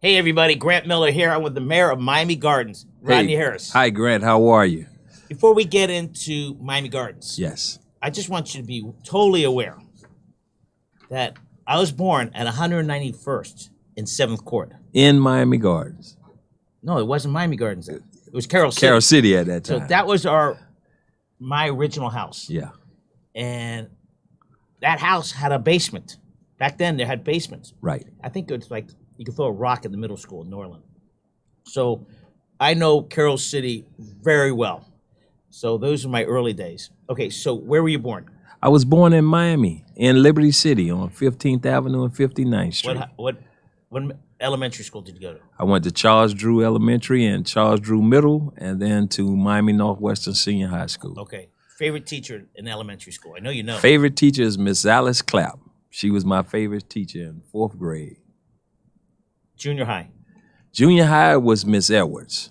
Hey everybody, Grant Miller here. I'm with the mayor of Miami Gardens, Rodney Hey, Harris. hi Grant, how are you? Before we get into Miami Gardens, Yes. I just want you to be totally aware that I was born at 191st in 7th Court. In Miami Gardens. No, it wasn't Miami Gardens then. It was Carroll City. Carroll City at that So time. that was my original house. Yeah. And that house had a basement. Back then, they had basements. Right. I think it's like you could throw a rock in the middle school in Norland. So I know Carroll City very well. So those are my early days. Okay, so where were you born? I was born in Miami, in Liberty City on 15th Avenue and 59th Street. What elementary school did you go to? I went to Charles Drew Elementary and Charles Drew Middle, and then to Miami Northwestern Senior High School. Okay. Favorite teacher in elementary school? I know you know. Favorite teacher is Miss Alice Clapp. She was my favorite teacher in 4th grade. Junior high. Junior high was Miss Edwards.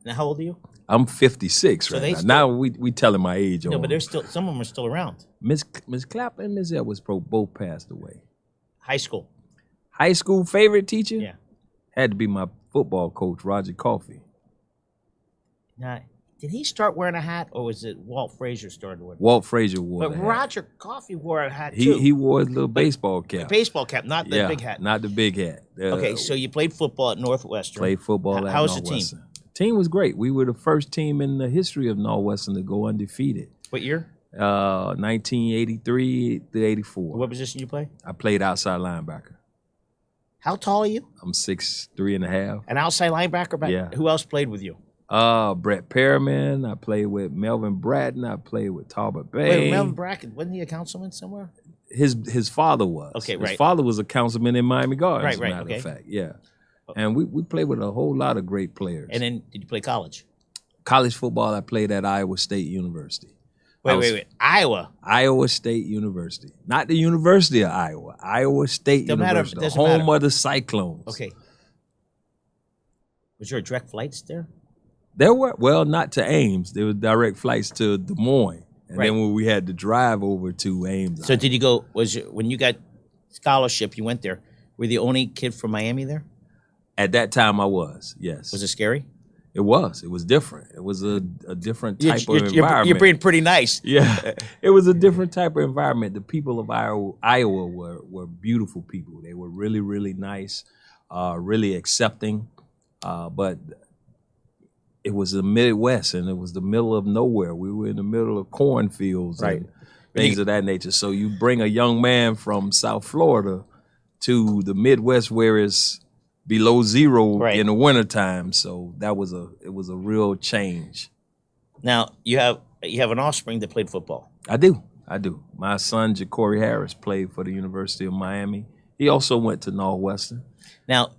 Now how old are you? I'm 56 So right they now. still- Now we telling my age. No, on. but there's still some of them are still around. Miss Clapp and Miss Edwards both passed away. High school. High school favorite teacher? Yeah. Had to be my football coach, Roger Coffey. Now, did he start wearing a hat, or was it Walt Frazier started wearing? Walt Frazier wore But the hat. Roger Coffey wore a hat too. He wore his little baseball cap. Baseball cap, not the Yeah, big hat. not the big hat. Okay, so you played football at Northwestern. Played football at How was the team? Northwestern. Team was great. We were the first team in the history of Northwestern to go undefeated. What year? 1983 to 84. What position you play? I played outside linebacker. How tall are you? I'm 6'3.5". An outside linebacker? Back? Yeah. Who else played with you? Brett Perriman. I played with Melvin Bratton. I played with Talbot Bay. Wait, Melvin Bracken, wasn't he a councilman somewhere? His father was. Okay, His right. father was a councilman in Miami Gardens, Right, as right, a matter okay. of fact. Yeah. And we played with a whole lot of great players. And then did you play college? College football, I played at Iowa State University. Wait. Iowa. Iowa State University. Not the University of Iowa. Iowa State Doesn't matter, University. doesn't Home matter. of the Cyclones. Okay. Was there direct flights there? There were, well, not to Ames. There were direct flights to Des Moines. And Right. then when we had to drive over to Ames. So did you go, when you got scholarship, you went there, were you the only kid from Miami there? At that time, I was, yes. Was it scary? It was. It was different. It was a different type of You're environment. being pretty nice. Yeah, it was a different type of environment. The people of Iowa were beautiful people. They were really, really nice, really accepting. But it was the Midwest, and it was the middle of nowhere. We were in the middle of cornfields Right. and things of that nature. So you bring a young man from South Florida to the Midwest, where it's below zero Right. in the wintertime. So it was a real change. Now, you have an offspring that played football. I do. My son, Rodney Harris, played for the University of Miami. He also went to Northwestern. Now,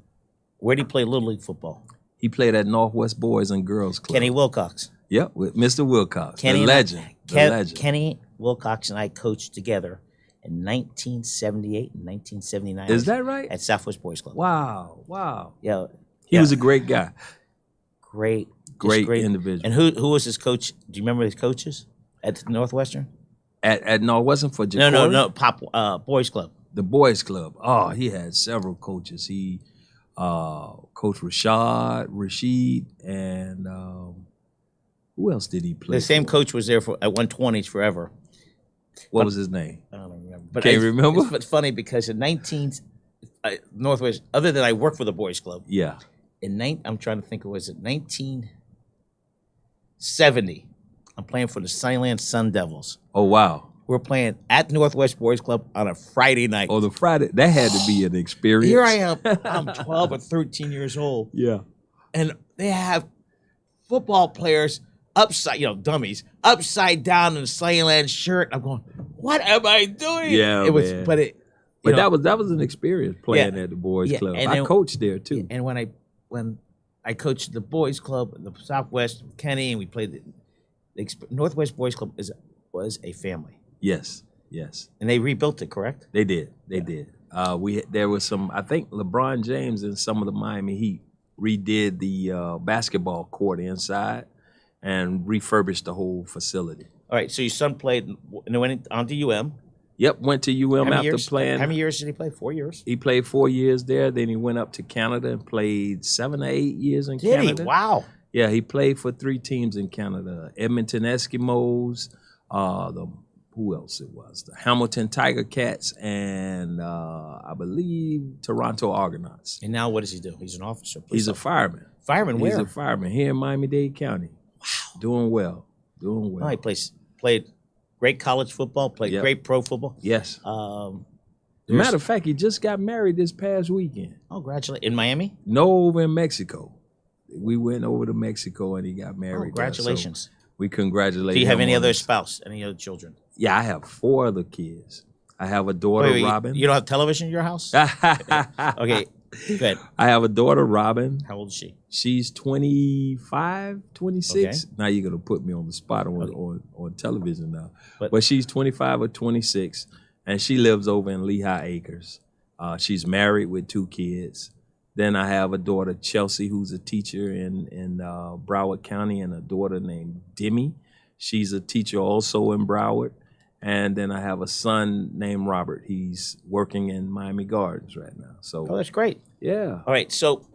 where did he play Little League football? He played at Northwest Boys and Girls Club. Kenny Wilcox. Yep, with Mr. Wilcox, Kenny the and I- legend. The legend. Kenny Wilcox and I coached together in 1978 and 1979. Is that right? At Southwest Boys Club. Wow. Yeah. He was a great guy. Great. just Great individual. And who was his coach? Do you remember his coaches at Northwestern? At Northwestern for Jacory? No. Boys Club. The Boys Club. Oh, he had several coaches. He coached Rashid, and who else did he play The same for? coach was there at 120s forever. What was his name? I don't remember. But Can't remember? It's funny because in Northwest, other than I worked for the Boys Club, Yeah. I'm trying to think, was it 1970? I'm playing for the Sunnyland Sun Devils. Oh, wow. We're playing at Northwest Boys Club on a Friday night. Oh, the Friday, that had to be an experience. Here I am. I'm 12 or 13 years old. Yeah. And they have football players upside, dummies, upside down in a Sunnyland shirt. I'm going, what am I doing? Yeah, it was, man. but that was an experience playing Yeah. at the Boys Yeah, Club. and I then- coached there too. And when I coached the Boys Club, the Southwest with Kenny, and we played Northwest Boys Club was a family, Yes. and they rebuilt it. Correct? They did. There was some. I think LeBron James and some of the Miami Heat redid the basketball court inside and refurbished the whole facility. All right. So your son played and went on to UM. Yep, went to UM after playing. How many years did he play? 4 years. He played 4 years there. Then he went up to Canada and played 7 or 8 years in Did Canada. he? Wow. Yeah, he played for 3 teams in Canada: Edmonton Eskimos, who else it was? The Hamilton Tiger Cats, and I believe Toronto Argonauts. And now what does he do? He's an officer. He's a fireman. Fireman where? He's a fireman here in Miami-Dade County. Wow. Doing well. Oh, he played great college football, played great pro football. Yes. Matter of fact, he just got married this past weekend. Oh, congratulations. In Miami? No, over in Mexico. We went over to Mexico and he got married. Oh, congratulations. So we congratulate him. Do you have any other spouse, any other children? Yeah, I have 4 other kids. I have a daughter, Robin. You don't have television in your house? Okay, good. I have a daughter, Robin. How old is she? She's 25, 26. Okay. Now you're going to put me on the spot on television now. But she's 25 or 26, and she lives over in Lehigh Acres. She's married with 2 kids. Then I have a daughter, Chelsea, who's a teacher in Broward County, and a daughter named Demi. She's a teacher also in Broward. And then I have a son named Robert. He's working in Miami Gardens right now. So, oh, that's great. Yeah. All right, so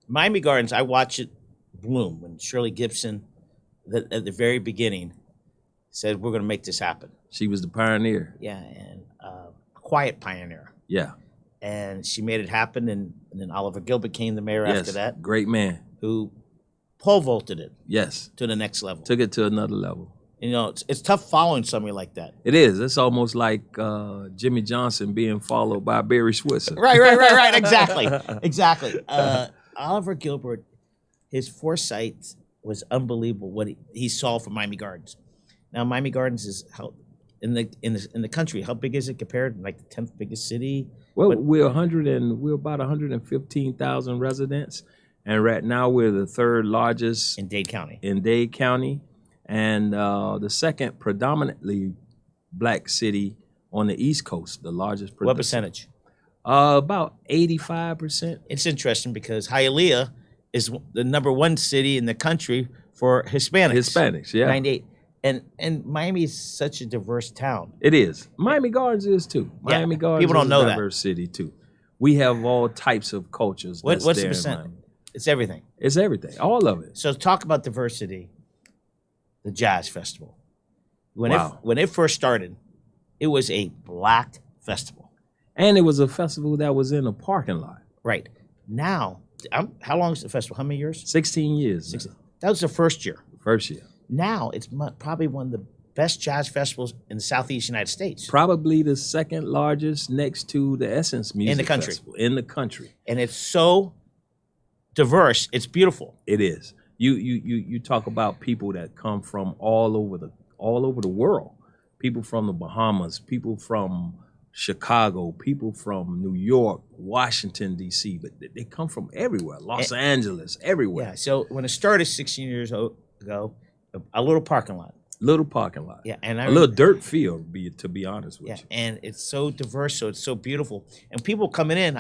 Miami Gardens, I watch it bloom when Shirley Gibson, at the very beginning, said, we're going to make this happen. She was the pioneer. Yeah, and a quiet pioneer. Yeah. And she made it happen, and then Oliver Gilbert became the mayor after that. Great man. Who pole vaulted it. Yes. To the next level. Took it to another level. You know, it's tough following somebody like that. It is. It's almost like Jimmy Johnson being followed by Barry Switzer. Right. Exactly. Oliver Gilbert, his foresight was unbelievable. What he saw from Miami Gardens. Now, Miami Gardens is in the country. How big is it compared to like the 10th biggest city? Well, we're about 115,000 residents, and right now we're the 3rd largest in Dade County. And the 2nd predominantly black city on the East Coast, the largest. What percentage? About 85%. It's interesting because Hialeah is the #1 city in the country for Hispanics. Hispanics, yeah. 98. And Miami is such a diverse town. It is. Miami Gardens is too. Miami Gardens people don't know is a diverse city too. We have all types of cultures. What's the percent? It's everything. It's everything. All of it. So talk about diversity. The Jazz Festival. When it first started, it was a black festival. And it was a festival that was in a parking lot. Right. Now, how long is the festival? How many years? 16 years. 16. That was the first year. First year. Now, it's probably one of the best jazz festivals in the Southeast United States. Probably the 2nd largest next to the Essence Music Festival. In the country. And it's so diverse. It's beautiful. It is. You talk about people that come from all over the world. People from the Bahamas, people from Chicago, people from New York, Washington, D.C., but they come from everywhere. Los Angeles, everywhere. Yeah, so when it started 16 years ago, a little parking lot. Little parking lot. Yeah, and a little dirt field, to be honest with you. And it's so diverse, so it's so beautiful. And people coming in,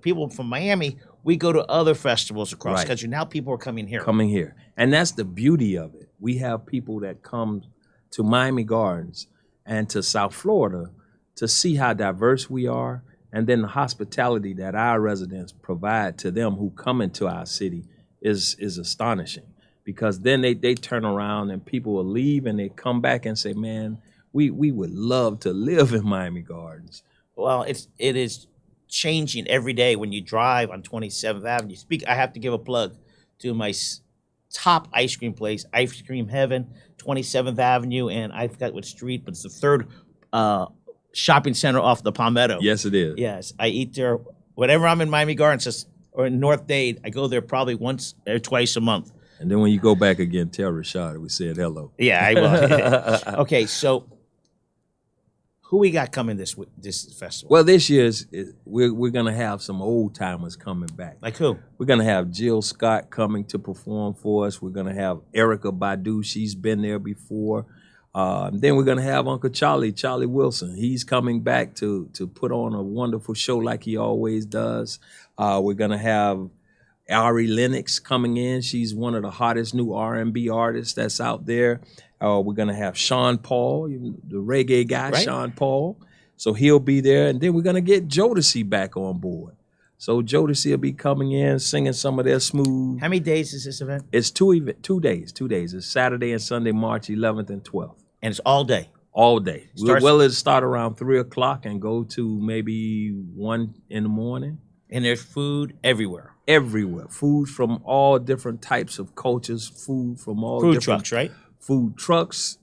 people from Miami, we go to other festivals across the country. Now people are coming here. And that's the beauty of it. We have people that come to Miami Gardens and to South Florida to see how diverse we are, and then the hospitality that our residents provide to them who come into our city is astonishing. Because then they turn around and people will leave and they come back and say, man, we would love to live in Miami Gardens. Well, it is changing every day when you drive on 27th Avenue. I have to give a plug to my top ice cream place, Ice Cream Heaven, 27th Avenue, and I forgot what street, but it's the 3rd shopping center off the Palmetto. Yes, it is. Yes, I eat there whenever I'm in Miami Gardens or in North Dade. I go there probably once or twice a month. And then when you go back again, tell Rashad we said hello. Yeah, I will. Okay, so who we got coming this festival? Well, this year's we're gonna have some old timers coming back. Like who? We're gonna have Jill Scott coming to perform for us. We're gonna have Erykah Badu. She's been there before. Then we're gonna have Uncle Charlie Wilson. He's coming back to put on a wonderful show like he always does. We're gonna have Ari Lennox coming in. She's one of the hottest new R&B artists that's out there. We're going to have Sean Paul, the reggae guy, Sean Paul. So he'll be there, and then we're gonna get Jodeci back on board. So Jodeci will be coming in, singing some of their smooth. How many days is this event? It's 2 days. It's Saturday and Sunday, March 11th and 12th. And it's all day. All day. Starts- It'll start around 3 o'clock and go to maybe 1 in the morning. And there's food everywhere. Everywhere. Food from all different types of cultures, food from all Food different trucks, right? food trucks,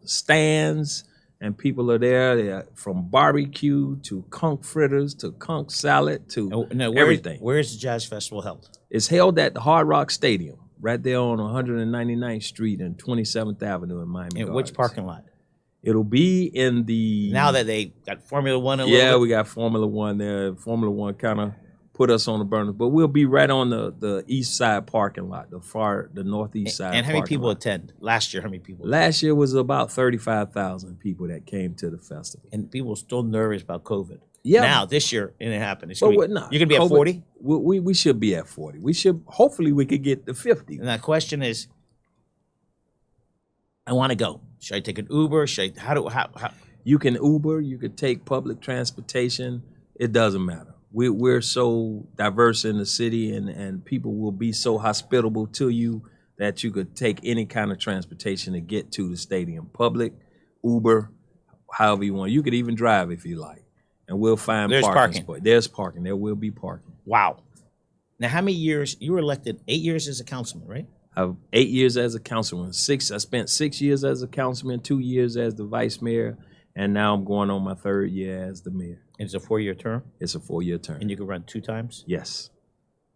stands, and people are there. They're from barbecue to conch fritters to conch salad to everything. Where is the Jazz Festival held? It's held at the Hard Rock Stadium, right there on 199th Street and 27th Avenue in Miami In Gardens. which parking lot? It'll be in the... Now that they got Formula One a little Yeah, bit? we got Formula One there. Formula One kind of put us on the burner, but we'll be right on the east side parking lot, the northeast side. And how many parking people lot. attend? Last year, how many people? Last year was about 35,000 people that came to the festival. And people were still nervous about COVID. Yeah. Now, this year, it didn't happen. But what not? You're going to be at COVID, 40? We should be at 40. We should, hopefully we could get to 50. And the question is, I want to go. Should I take an Uber? How? You can Uber, you could take public transportation. It doesn't matter. We're so diverse in the city, and people will be so hospitable to you that you could take any kind of transportation to get to the stadium. Public, Uber, however you want. You could even drive if you like. And we'll find There's parking. spot. There's parking. There will be parking. Wow. Now, how many years? You were elected 8 years as a councilman, right? I have 8 years as a councilman. I spent 6 years as a councilman, 2 years as the vice mayor, and now I'm going on my 3rd year as the mayor. And it's a 4-year term? It's a 4-year term. And you can run 2 times? Yes.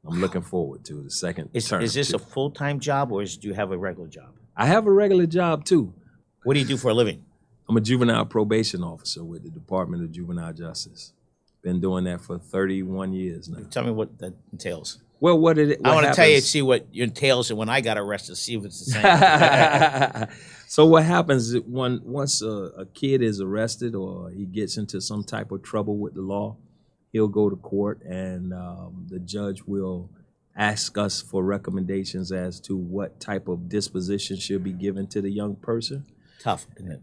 I'm looking forward to the second term. Is this too. a full-time job, or do you have a regular job? I have a regular job too. What do you do for a living? I'm a juvenile probation officer with the Department of Juvenile Justice. Been doing that for 31 years now. Tell me what that entails. Well, what I want to tell you, see what it entails, and when I got arrested, see if it's the same. So what happens is once a kid is arrested or he gets into some type of trouble with the law, he'll go to court, and the judge will ask us for recommendations as to what type of disposition should be given to the young person. Tough, isn't it?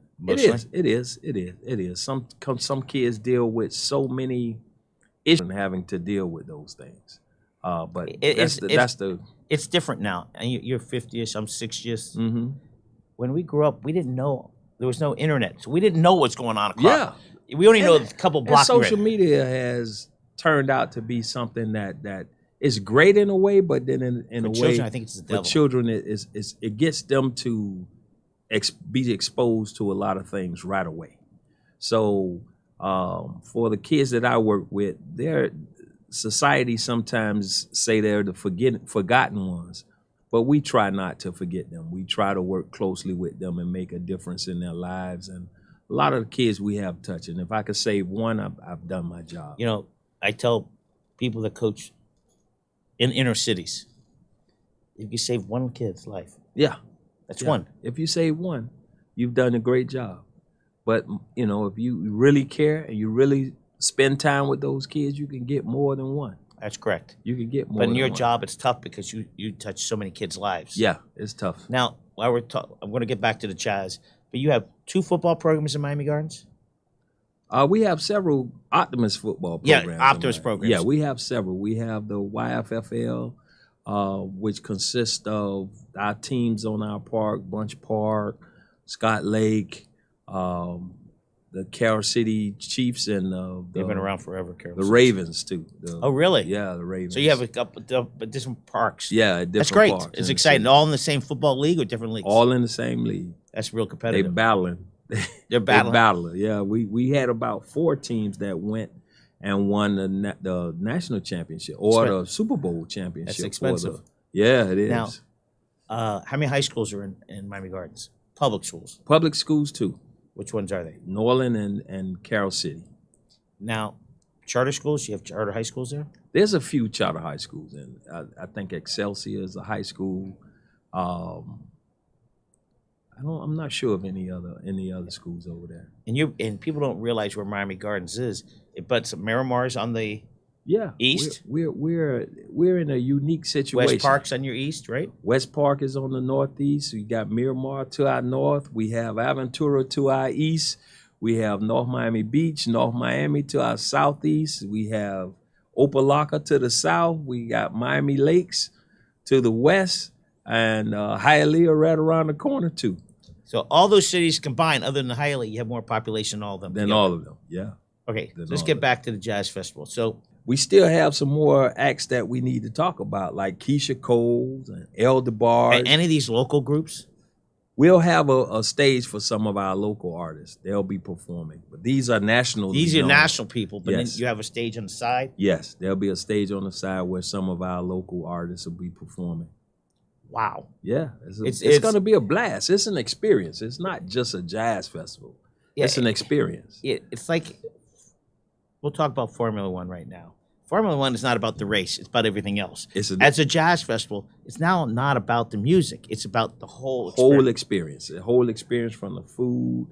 It is. Some kids deal with so many issues and having to deal with those things. But it's different now. And you're 50ish, I'm 60ish. Mm-hmm. When we grew up, we didn't know. There was no internet, so we didn't know what's going on across. Yeah. We only know a couple blocks. Social media has turned out to be something that is great in a way, but then in a way, children, I think it's the devil. For children, it gets them to be exposed to a lot of things right away. So for the kids that I work with, society sometimes say they're the forgotten ones, but we try not to forget them. We try to work closely with them and make a difference in their lives. And a lot of the kids we have touched, and if I could save one, I've done my job. You know, I tell people that coach in inner cities, if you save one kid's life, that's one. If you save one, you've done a great job. But, you know, if you really care and you really spend time with those kids, you can get more than one. That's correct. You can get more. But in than your one. job, it's tough because you touch so many kids' lives. Yeah, it's tough. Now, while I'm going to get back to the Jazz, but you have 2 football programs in Miami Gardens? We have several Optimus football programs. Yeah, Optimus programs. Yeah, we have several. We have the YFFL, which consists of our teams on our park, Bunch Park, Scott Lake, the Carroll City Chiefs, and They've been around forever, Carroll. The Ravens, too. Oh, really? Yeah, the Ravens. So you have a couple different parks. Yeah, different That's great. parks. It's exciting. All in the same football league or different leagues? All in the same league. That's real They competitive. battling. They're battling. They battling. Yeah, we had about 4 teams that went and won the national championship or the Super Bowl championship. That's expensive. Yeah, it is. Now, how many high schools are in Miami Gardens? Public schools. Public schools, too. Which ones are they? Norland and Carroll City. Now, charter schools, you have charter high schools there? There's a few charter high schools, and I think Excelsior is a high school. I'm not sure of any other schools over there. And people don't realize where Miami Gardens is, but Miramar's on the east. We're in a unique situation. West Park's on your east, right? West Park is on the northeast. We got Miramar to our north. We have Aventura to our east. We have North Miami Beach, North Miami to our southeast. We have Opelika to the south. We got Miami Lakes to the west, and Hialeah right around the corner too. So all those cities combined, other than Hialeah, you have more population than all of them. Than together. all of them, yeah. Okay, so let's get back to the jazz festival. So we still have some more acts that we need to talk about, like Keisha Coles and El DeBarge. any of these local groups? We'll have a stage for some of our local artists. They'll be performing. But these are national. These are national people, but yes. then you have a stage on the side? Yes, there'll be a stage on the side where some of our local artists will be performing. Wow. Yeah, it's going to be a blast. It's an experience. It's not just a jazz festival. Yeah, it's an experience. It's like, we'll talk about Formula One right now. Formula One is not about the race. It's about everything else. As a jazz festival, it's now not about the music. It's about the whole experience. The whole experience from the food,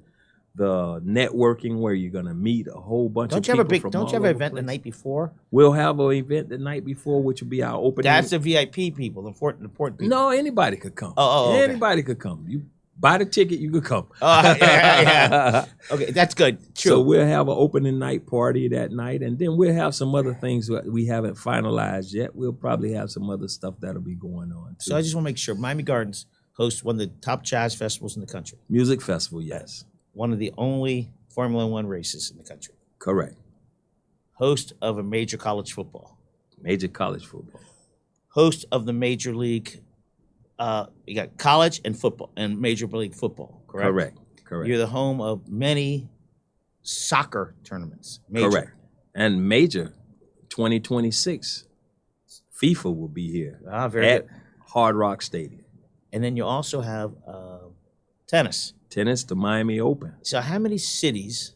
the networking where you're going to meet a whole bunch of people from Don't you have an event the night before? We'll have an event the night before, which will be our opening. That's the VIP people, the important people. No, anybody could come. Anybody could come. You buy the ticket, you could come. Yeah. Okay, that's good. True. So we'll have an opening night party that night, and then we'll have some other things that we haven't finalized yet. We'll probably have some other stuff that'll be going on, too. So I just want to make sure Miami Gardens hosts one of the top jazz festivals in the country. Music festival, yes. One of the only Formula One races in the country. Correct. Host of a major college football. Major college football. Host of the major league. You got college and football and major league football, correct? Correct. You're the home of many soccer tournaments. Major. Correct. And major 2026, FIFA will be here very at good. Hard Rock Stadium. And then you also have tennis. Tennis, the Miami Open. So how many cities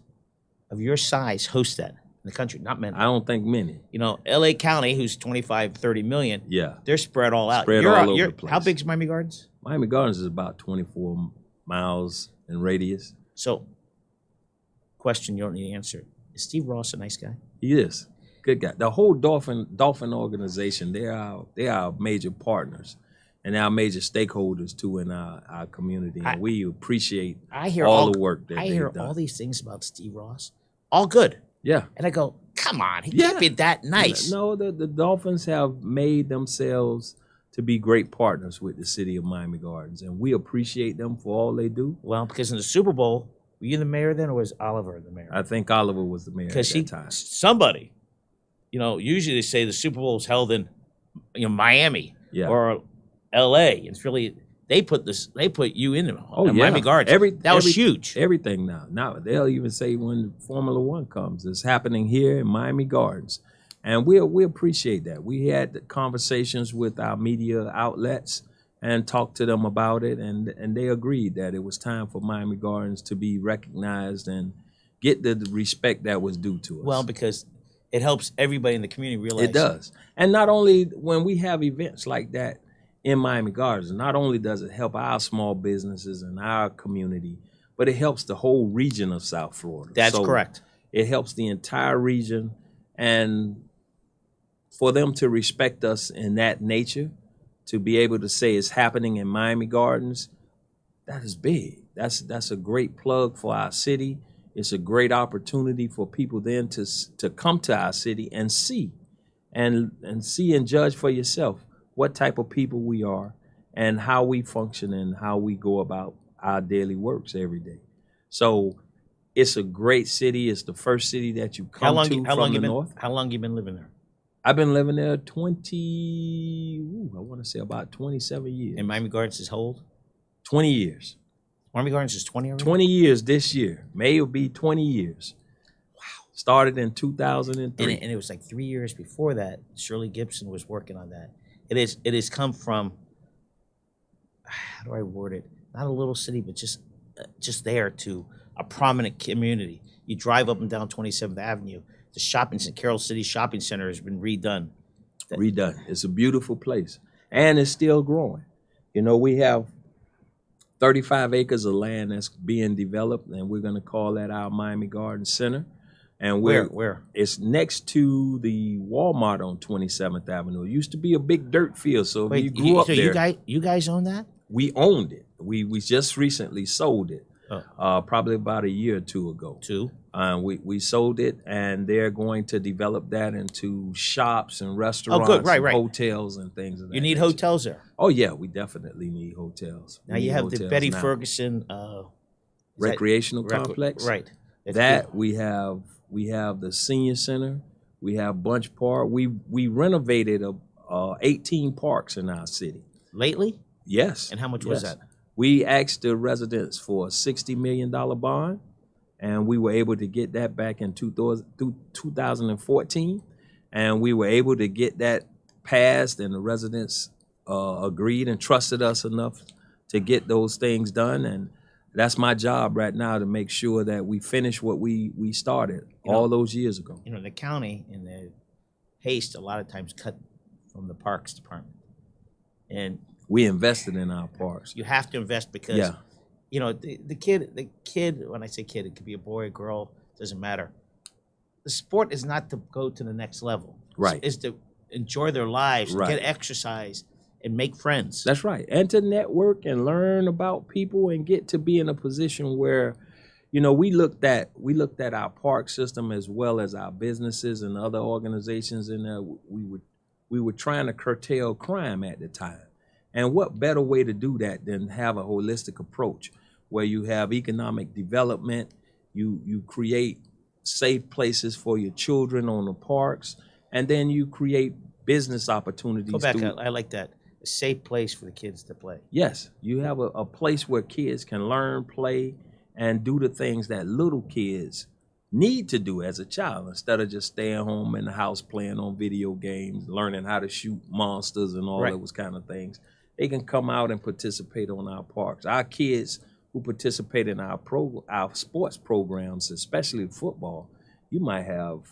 of your size host that in the country? Not many. I don't think many. You know, L.A. County, who's 25, 30 million, yeah, they're spread all out. Spread all over the place. How big is Miami Gardens? Miami Gardens is about 24 miles in radius. So, question you don't need to answer. Is Steve Ross a nice guy? He is. Good guy. The whole Dolphin organization, they are major partners. And our major stakeholders, too, in our community. And we appreciate all the work that they've done. I hear all these things about Steve Ross. All good. Yeah. And I go, come on, he can't be that nice. No, the Dolphins have made themselves to be great partners with the city of Miami Gardens. And we appreciate them for all they do. Well, because in the Super Bowl, were you the mayor then or was Oliver the mayor? I think Oliver was the mayor at that time. Somebody, usually they say the Super Bowl is held in Miami or L.A. It's really they put you in Miami Gardens. That was huge. Everything now they'll even say when Formula One comes, it's happening here in Miami Gardens, and we appreciate that. We had the conversations with our media outlets and talked to them about it, and they agreed that it was time for Miami Gardens to be recognized and get the respect that was due to us. Well, because it helps everybody in the community realize it does, and not only when we have events like that in Miami Gardens, not only does it help our small businesses and our community, but it helps the whole region of South Florida. That's correct. It helps the entire region, and for them to respect us in that nature, to be able to say it's happening in Miami Gardens, that is big. That's a great plug for our city. It's a great opportunity for people then to come to our city and see and judge for yourself what type of people we are and how we function and how we go about our daily works every day. So it's a great city. It's the first city that you come to from the north. How long you been living there? I've been living there I want to say about 27 years. And Miami Gardens is how old? 20 years. Miami Gardens is 20 already? 20 years this year. May will be 20 years. Wow. Started in 2003. And it was like 3 years before that, Shirley Gibson was working on that. It has come from, how do I word it? Not a little city, but just there to a prominent community. You drive up and down 27th Avenue. The Carroll City Shopping Center has been redone. It's a beautiful place, and it's still growing. We have 35 acres of land that's being developed, and we're going to call that our Miami Garden Center. And where? It's next to the Walmart on 27th Avenue. It used to be a big dirt field, so if you grew up there. You guys own that? We owned it. We just recently sold it. probably about a year or two ago. We sold it, and they're going to develop that into shops and restaurants, and hotels and things of that. You need nature. hotels there. Oh yeah, we definitely need hotels. Now you have the Betty Ferguson recreational complex. Right. That we have the senior center. We have Bunch Park. We renovated 18 parks in our city. Lately? Yes. And how much was that? We asked the residents for a $60 million bond, and we were able to get that back in 2014, and we were able to get that passed, and the residents agreed and trusted us enough to get those things done. And that's my job right now, to make sure that we finish what we started all those years ago. You know, the county in the haste a lot of times cut from the Parks Department, and we invested in our parks. You have to invest because, you know, the kid, when I say kid, it could be a boy, a girl, doesn't matter. The sport is not to go to the next level. Right. It's to enjoy their lives, get exercise, and make friends. That's right. And to network and learn about people and get to be in a position where, you know, we looked at our park system as well as our businesses and other organizations in there. We were trying to curtail crime at the time. And what better way to do that than have a holistic approach where you have economic development, you create safe places for your children on the parks, and then you create business opportunities. Go back, I like that. A safe place for the kids to play. Yes, you have a place where kids can learn, play, and do the things that little kids need to do as a child, instead of just staying home in the house playing on video games, learning how to shoot monsters and all those kind of things. They can come out and participate on our parks. Our kids who participate in our sports programs, especially football, you might have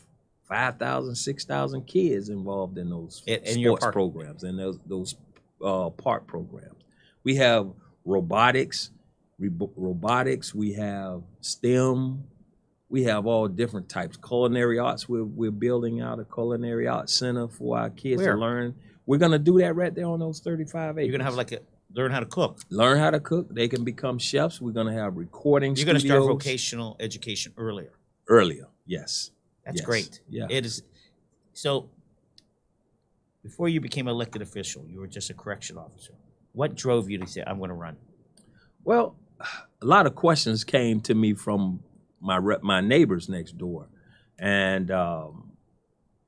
5,000, 6,000 kids involved in those sports programs and those park programs. We have robotics. We have STEM. We have all different types. Culinary arts. We're building out a culinary arts center for our kids to learn. We're going to do that right there on those 35 acres. You're going to have learn how to cook. Learn how to cook. They can become chefs. We're going to have recording studios. You're going to start vocational education earlier. Earlier, yes. That's great. Yeah. It is. So before you became elected official, you were just a correction officer. What drove you to say, I'm going to run? Well, a lot of questions came to me from my neighbors next door. And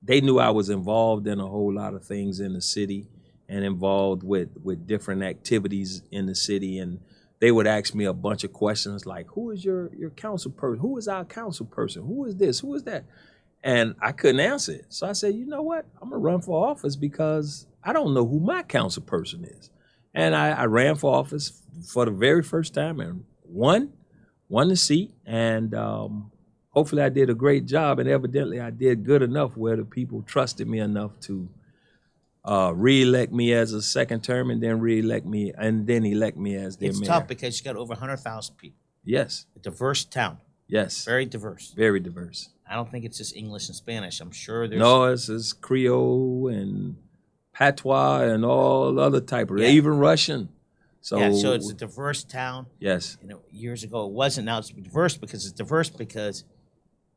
they knew I was involved in a whole lot of things in the city and involved with different activities in the city. And they would ask me a bunch of questions like, who is your council person? Who is our council person? Who is this? Who is that? And I couldn't answer it. So I said, you know what? I'm going to run for office because I don't know who my council person is. And I ran for office for the very first time and won the seat. And hopefully I did a great job, and evidently I did good enough where the people trusted me enough to re-elect me as a second term, and then elect me as their mayor. It's tough because you got over 100,000 people. Yes. A diverse town. Yes. Very diverse. Very diverse. I don't think it's just English and Spanish. I'm sure there's... No, it's Creole and Patois and all other type of, even Russian. So it's a diverse town. Yes. You know, years ago it wasn't. Now it's diverse because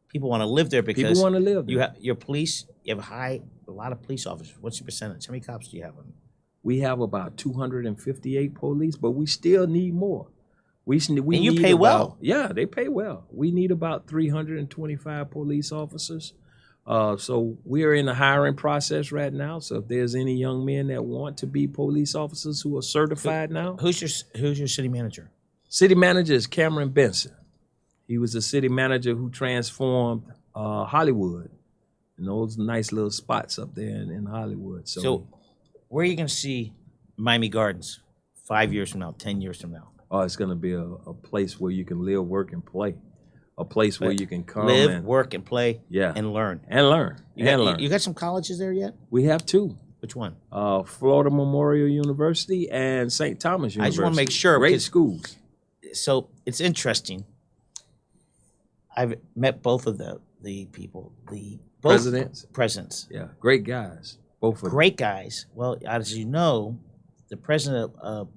people want to live there because people want to live there. You have your police. You have a lot of police officers. What's your percentage? How many cops do you have? We have about 258 police, but we still need more. And you pay well. Yeah, they pay well. We need about 325 police officers. So we're in the hiring process right now. So if there's any young men that want to be police officers who are certified now. Who's your city manager? City manager is Cameron Benson. He was a city manager who transformed Hollywood and those nice little spots up there in Hollywood. So where are you going to see Miami Gardens 5 years from now, 10 years from now? Oh, it's going to be a place where you can live, work, and play. A place where you can come work, and play, and learn. You got some colleges there yet? We have two. Which one? Florida Memorial University and St. Thomas University. I just want to make sure. Great schools. So it's interesting. I've met both of the people. Presidents. Yeah, great guys. Both of them. Great guys. Well, as you know, the president of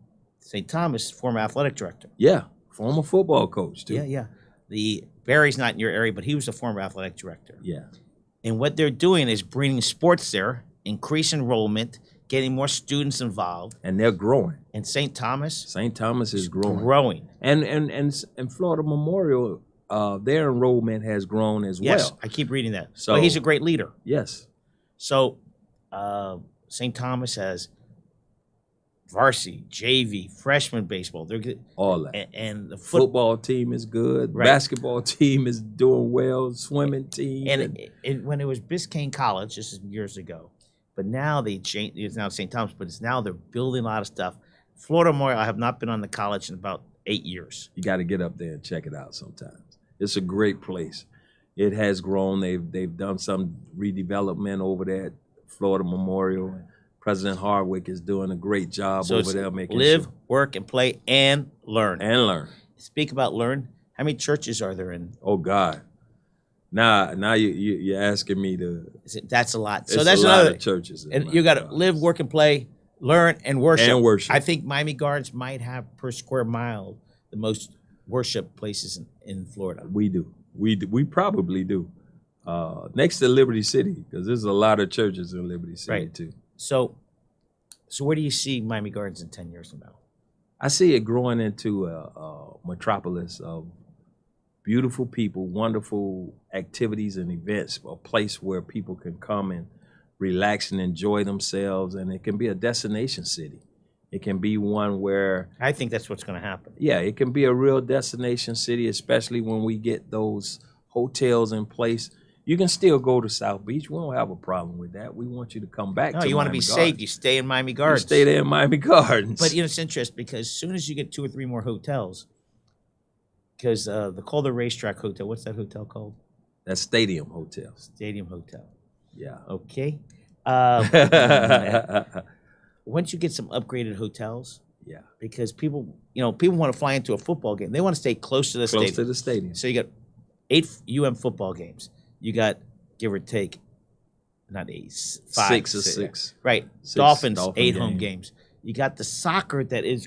St. Thomas, former athletic director. Yeah. Former football coach too. Yeah. The Barry's not in your area, but he was a former athletic director. Yeah. And what they're doing is bringing sports there, increase enrollment, getting more students involved. And they're growing. And St. Thomas? St. Thomas is growing. Growing. And Florida Memorial, their enrollment has grown as well. Yes, I keep reading that. So he's a great leader. Yes. So St. Thomas has varsity, JV, freshman baseball. They're good. All that. And the football team is good. Right. Basketball team is doing well. Swimming team. And when it was Biscayne College, this is years ago, but now they changed. It's now St. Thomas, but it's now they're building a lot of stuff. Florida Memorial, I have not been on the college in about 8 years. You got to get up there and check it out sometimes. It's a great place. It has grown. They've done some redevelopment over there at Florida Memorial. President Hardwick is doing a great job over there making live, work, and play, and learn. And learn. Speak about learn. How many churches are there in? Oh God. Now you're asking me to. That's a lot. So that's a lot of churches. And you got to live, work, and play, learn, and worship. And worship. I think Miami Gardens might have per square mile the most worship places in Florida. We do. We probably do. Next to Liberty City, because there's a lot of churches in Liberty City too. So where do you see Miami Gardens in 10 years from now? I see it growing into a metropolis of beautiful people, wonderful activities and events, a place where people can come and relax and enjoy themselves, and it can be a destination city. It can be one where... I think that's what's going to happen. Yeah, it can be a real destination city, especially when we get those hotels in place. You can still go to South Beach. We don't have a problem with that. We want you to come back to you want to be safe. You stay in Miami Gardens. You stay there in Miami Gardens. But it's interesting because as soon as you get 2 or 3 more hotels, because they call the Racetrack Hotel. What's that hotel called? That's Stadium Hotel. Stadium Hotel. Yeah. Okay. Once you get some upgraded hotels, because people want to fly into a football game. They want to stay close to the stadium. Close to the stadium. So you got 8 UM football games. You got, give or take, not 8, 5, 6 or 6. Right. Dolphins 8 home games. You got the soccer that is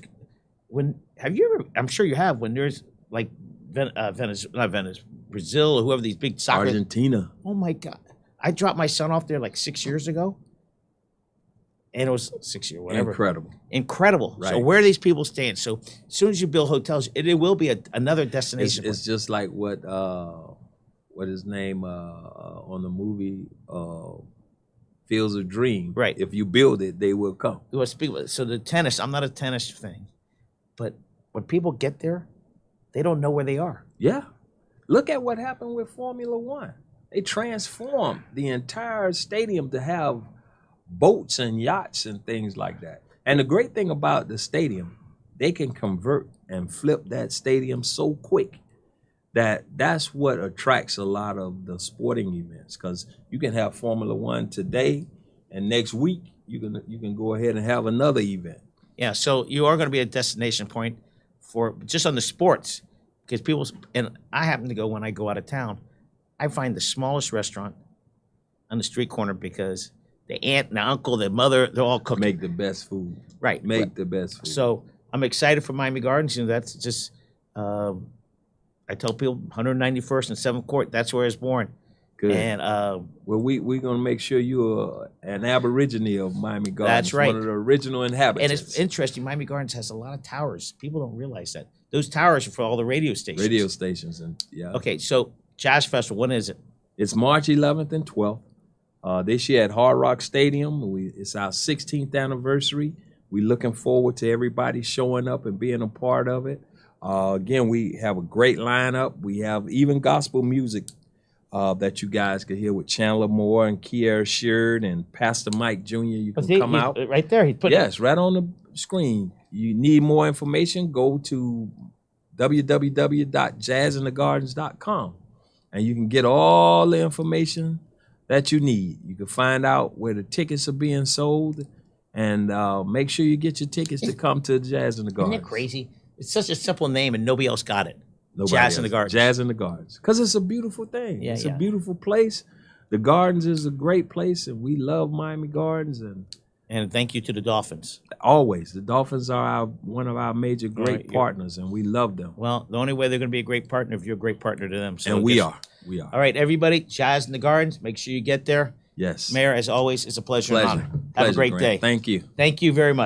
have you ever? I'm sure you have. When there's like Brazil, or whoever, these big soccer. Argentina. Oh my God! I dropped my son off there like 6 years ago, and it was 6 years, whatever. Incredible. Right. So where are these people staying? So as soon as you build hotels, it will be another destination. It's just like what his name on the movie Fields of Dream. Right. If you build it, they will come. So the tennis, I'm not a tennis thing, but when people get there, they don't know where they are. Yeah. Look at what happened with Formula One. They transformed the entire stadium to have boats and yachts and things like that. And the great thing about the stadium, they can convert and flip that stadium so quick that's what attracts a lot of the sporting events, because you can have Formula One today, and next week you can go ahead and have another event. Yeah, so you are going to be a destination point for just on the sports, because people, and I happen to go when I go out of town, I find the smallest restaurant on the street corner because the aunt and the uncle, the mother, they're all cooking. Make the best food. Right. Make the best food. So I'm excited for Miami Gardens. That's just, I tell people 191st and 7th Court, that's where I was born. Good. And well, we're going to make sure you're an aborigine of Miami Gardens. That's right. One of the original inhabitants. And it's interesting, Miami Gardens has a lot of towers. People don't realize that. Those towers are for all the radio stations. Radio stations. Okay, so Jazz Festival, when is it? It's March 11th and 12th. This year at Hard Rock Stadium. It's our 16th anniversary. We're looking forward to everybody showing up and being a part of it. Again, we have a great lineup. We have even gospel music that you guys can hear with Chandler Moore and Kier Sheard and Pastor Mike Jr. You can come out. Right there. Yes, right on the screen. You need more information, go to www.jazzinthegardens.com, and you can get all the information that you need. You can find out where the tickets are being sold, and make sure you get your tickets to come to Jazz in the Gardens. Isn't it crazy? It's such a simple name, and nobody else got it. Jazz in the Gardens. Jazz in the Gardens. Because it's a beautiful thing. Yeah, it's a beautiful place. The Gardens is a great place, and we love Miami Gardens. And And thank you to the Dolphins. Always, the Dolphins are one of our major great right, partners, and we love them. Well, the only way they're going to be a great partner if you're a great partner to them. So And we are. All right, everybody, Jazz in the Gardens. Make sure you get there. Yes. Mayor, as always, it's a pleasure and Pleasure. honor. Have a great Grant. day. Thank you. Thank you very much.